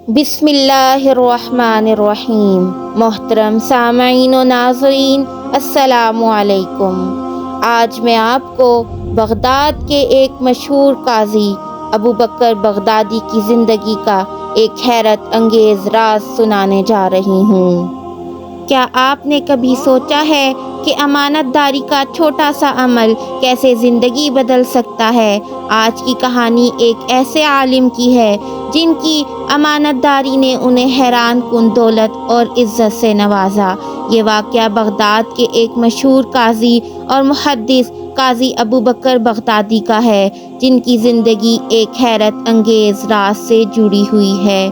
بسم اللہ الرحمن الرحیم۔ محترم سامعین و ناظرین، السلام علیکم۔ آج میں آپ کو بغداد کے ایک مشہور قاضی ابو بکر بغدادی کی زندگی کا ایک حیرت انگیز راز سنانے جا رہی ہوں۔ کیا آپ نے کبھی سوچا ہے کہ امانت داری کا چھوٹا سا عمل کیسے زندگی بدل سکتا ہے؟ آج کی کہانی ایک ایسے عالم کی ہے جن کی امانت داری نے انہیں حیران کن دولت اور عزت سے نوازا۔ یہ واقعہ بغداد کے ایک مشہور قاضی اور محدث قاضی ابو بکر بغدادی کا ہے، جن کی زندگی ایک حیرت انگیز راز سے جڑی ہوئی ہے۔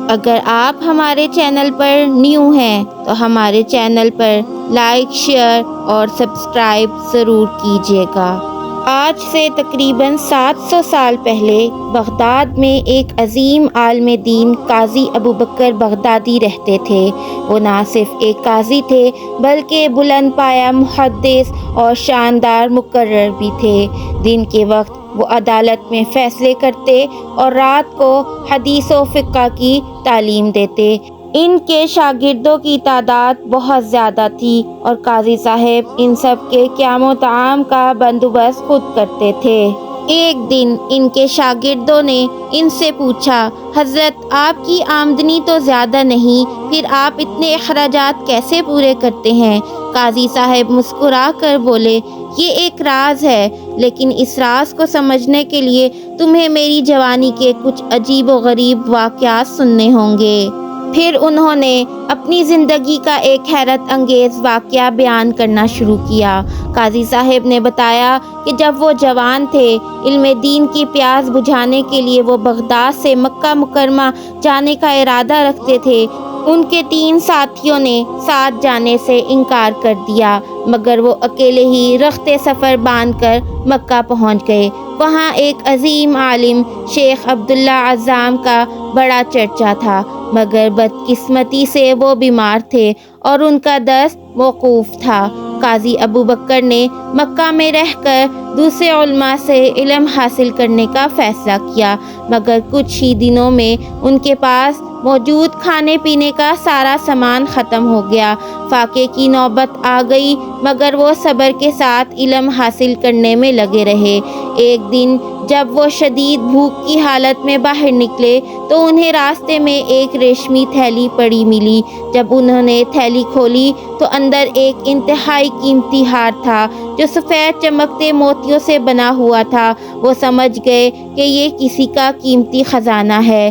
اگر آپ ہمارے چینل پر نیو ہیں تو ہمارے چینل پر لائک، شیئر اور سبسکرائب ضرور کیجیے گا۔ آج سے تقریباً 700 سال پہلے بغداد میں ایک عظیم عالم دین قاضی ابو بکر بغدادی رہتے تھے۔ وہ نہ صرف ایک قاضی تھے بلکہ بلند پایہ محدث اور شاندار مقرر بھی تھے۔ دن کے وقت وہ عدالت میں فیصلے کرتے اور رات کو حدیث و فقہ کی تعلیم دیتے۔ ان کے شاگردوں کی تعداد بہت زیادہ تھی اور قاضی صاحب ان سب کے قیام و طعام کا بندوبست خود کرتے تھے۔ ایک دن ان کے شاگردوں نے ان سے پوچھا، حضرت آپ کی آمدنی تو زیادہ نہیں، پھر آپ اتنے اخراجات کیسے پورے کرتے ہیں؟ قاضی صاحب مسکرا کر بولے، یہ ایک راز ہے، لیکن اس راز کو سمجھنے کے لیے تمہیں میری جوانی کے کچھ عجیب و غریب واقعات سننے ہوں گے۔ پھر انہوں نے اپنی زندگی کا ایک حیرت انگیز واقعہ بیان کرنا شروع کیا۔ قاضی صاحب نے بتایا کہ جب وہ جوان تھے، علم دین کی پیاس بجھانے کے لیے وہ بغداد سے مکہ مکرمہ جانے کا ارادہ رکھتے تھے۔ ان کے 3 ساتھیوں نے ساتھ جانے سے انکار کر دیا، مگر وہ اکیلے ہی رخت سفر باندھ کر مکہ پہنچ گئے۔ وہاں ایک عظیم عالم شیخ عبداللہ عزام کا بڑا چرچا تھا، مگر بدقسمتی سے وہ بیمار تھے اور ان کا درس موقوف تھا۔ قاضی ابو بکر نے مکہ میں رہ کر دوسرے علماء سے علم حاصل کرنے کا فیصلہ کیا، مگر کچھ ہی دنوں میں ان کے پاس موجود کھانے پینے کا سارا سامان ختم ہو گیا۔ فاقے کی نوبت آ گئی، مگر وہ صبر کے ساتھ علم حاصل کرنے میں لگے رہے۔ ایک دن جب وہ شدید بھوک کی حالت میں باہر نکلے تو انہیں راستے میں ایک ریشمی تھیلی پڑی ملی۔ جب انہوں نے تھیلی کھولی تو اندر ایک انتہائی قیمتی ہار تھا جو سفید چمکتے موتیوں سے بنا ہوا تھا۔ وہ سمجھ گئے کہ یہ کسی کا قیمتی خزانہ ہے۔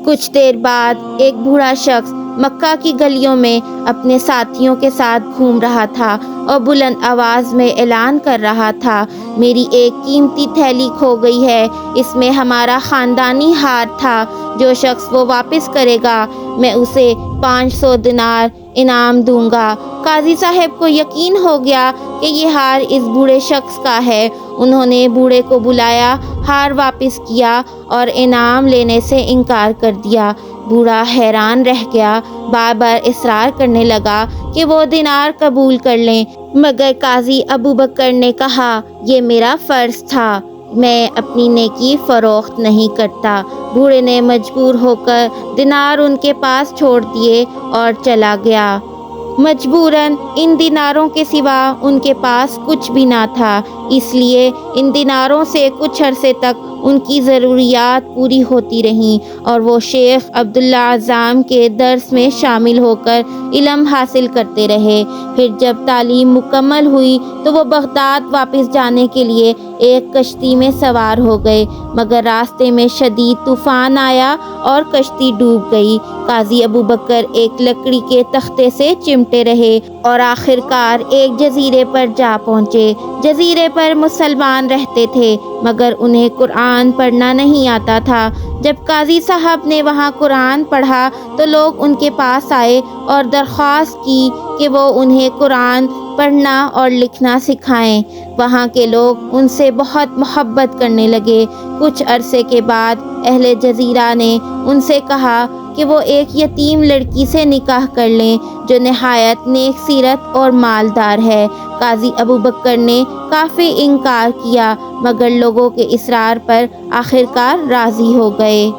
کچھ دیر بعد ایک بوڑھا شخص مکہ کی گلیوں میں اپنے ساتھیوں کے ساتھ گھوم رہا تھا اور بلند آواز میں اعلان کر رہا تھا، میری ایک قیمتی تھیلی کھو گئی ہے، اس میں ہمارا خاندانی ہار تھا، جو شخص وہ واپس کرے گا میں اسے 500 دینار انعام دوں گا۔ قاضی صاحب کو یقین ہو گیا کہ یہ ہار اس بوڑھے شخص کا ہے۔ انہوں نے بوڑھے کو بلایا، ہار واپس کیا اور انعام لینے سے انکار کر دیا۔ بوڑھا حیران رہ گیا، بار بار اصرار کرنے لگا کہ وہ دینار قبول کر لیں، مگر قاضی ابو بکر نے کہا، یہ میرا فرض تھا، میں اپنی نیکی فروخت نہیں کرتا۔ بوڑھے نے مجبور ہو کر دینار ان کے پاس چھوڑ دیے اور چلا گیا۔ مجبوراً ان دیناروں کے سوا ان کے پاس کچھ بھی نہ تھا، اس لیے ان دیناروں سے کچھ عرصے تک ان کی ضروریات پوری ہوتی رہیں اور وہ شیخ عبداللہ عزام کے درس میں شامل ہو کر علم حاصل کرتے رہے۔ پھر جب تعلیم مکمل ہوئی تو وہ بغداد واپس جانے کے لیے ایک کشتی میں سوار ہو گئے، مگر راستے میں شدید طوفان آیا اور کشتی ڈوب گئی۔ قاضی ابو بکر ایک لکڑی کے تختے سے چمٹے رہے اور آخرکار ایک جزیرے پر جا پہنچے۔ جزیرے پر مسلمان رہتے تھے، مگر انہیں قرآن پڑھنا نہیں آتا تھا۔ جب قاضی صاحب نے وہاں قرآن پڑھا تو لوگ ان کے پاس آئے اور درخواست کی کہ وہ انہیں قرآن پڑھنا اور لکھنا سکھائیں۔ وہاں کے لوگ ان سے بہت محبت کرنے لگے۔ کچھ عرصے کے بعد اہل جزیرہ نے ان سے کہا کہ وہ ایک یتیم لڑکی سے نکاح کر لیں جو نہایت نیک سیرت اور مالدار ہے۔ قاضی ابو بکر نے کافی انکار کیا، مگر لوگوں کے اصرار پر آخرکار راضی ہو گئے۔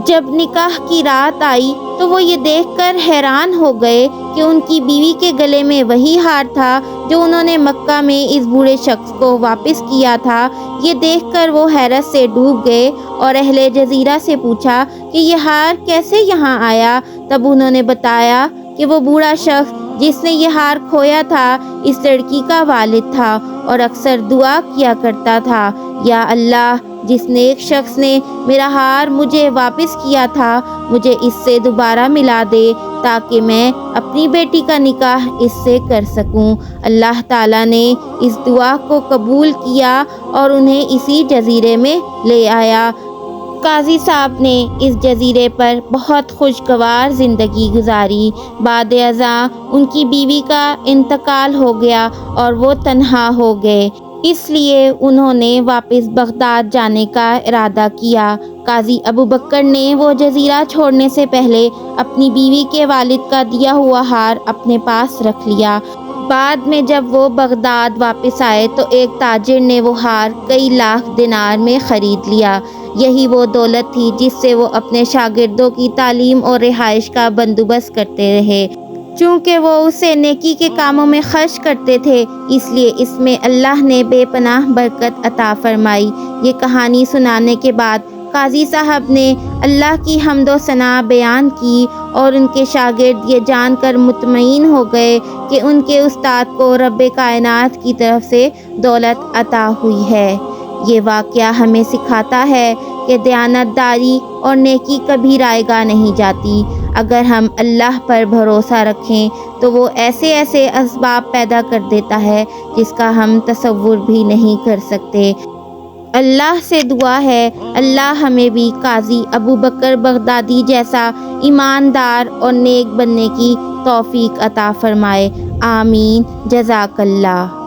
جب نکاح کی رات آئی تو وہ یہ دیکھ کر حیران ہو گئے کہ ان کی بیوی کے گلے میں وہی ہار تھا جو انہوں نے مکہ میں اس بوڑھے شخص کو واپس کیا تھا۔ یہ دیکھ کر وہ حیرت سے ڈوب گئے اور اہل جزیرہ سے پوچھا کہ یہ ہار کیسے یہاں آیا؟ تب انہوں نے بتایا کہ وہ بوڑھا شخص جس نے یہ ہار کھویا تھا اس لڑکی کا والد تھا اور اکثر دعا کیا کرتا تھا، یا اللہ، جس نیک شخص نے میرا ہار مجھے واپس کیا تھا مجھے اس سے دوبارہ ملا دے تاکہ میں اپنی بیٹی کا نکاح اس سے کر سکوں۔ اللہ تعالیٰ نے اس دعا کو قبول کیا اور انہیں اسی جزیرے میں لے آیا۔ قاضی صاحب نے اس جزیرے پر بہت خوشگوار زندگی گزاری۔ بعد ازاں ان کی بیوی کا انتقال ہو گیا اور وہ تنہا ہو گئے، اس لیے انہوں نے واپس بغداد جانے کا ارادہ کیا۔ قاضی ابوبکر نے وہ جزیرہ چھوڑنے سے پہلے اپنی بیوی کے والد کا دیا ہوا ہار اپنے پاس رکھ لیا۔ بعد میں جب وہ بغداد واپس آئے تو ایک تاجر نے وہ ہار کئی لاکھ دینار میں خرید لیا۔ یہی وہ دولت تھی جس سے وہ اپنے شاگردوں کی تعلیم اور رہائش کا بندوبست کرتے رہے۔ چونکہ وہ اسے نیکی کے کاموں میں خرچ کرتے تھے، اس لیے اس میں اللہ نے بے پناہ برکت عطا فرمائی۔ یہ کہانی سنانے کے بعد قاضی صاحب نے اللہ کی حمد و ثنا بیان کی اور ان کے شاگرد یہ جان کر مطمئن ہو گئے کہ ان کے استاد کو رب کائنات کی طرف سے دولت عطا ہوئی ہے۔ یہ واقعہ ہمیں سکھاتا ہے کہ دیانت داری اور نیکی کبھی رائیگاں نہیں جاتی۔ اگر ہم اللہ پر بھروسہ رکھیں تو وہ ایسے ایسے اسباب پیدا کر دیتا ہے جس کا ہم تصور بھی نہیں کر سکتے۔ اللہ سے دعا ہے اللہ ہمیں بھی قاضی ابوبکر بغدادی جیسا ایماندار اور نیک بننے کی توفیق عطا فرمائے۔ آمین۔ جزاک اللہ۔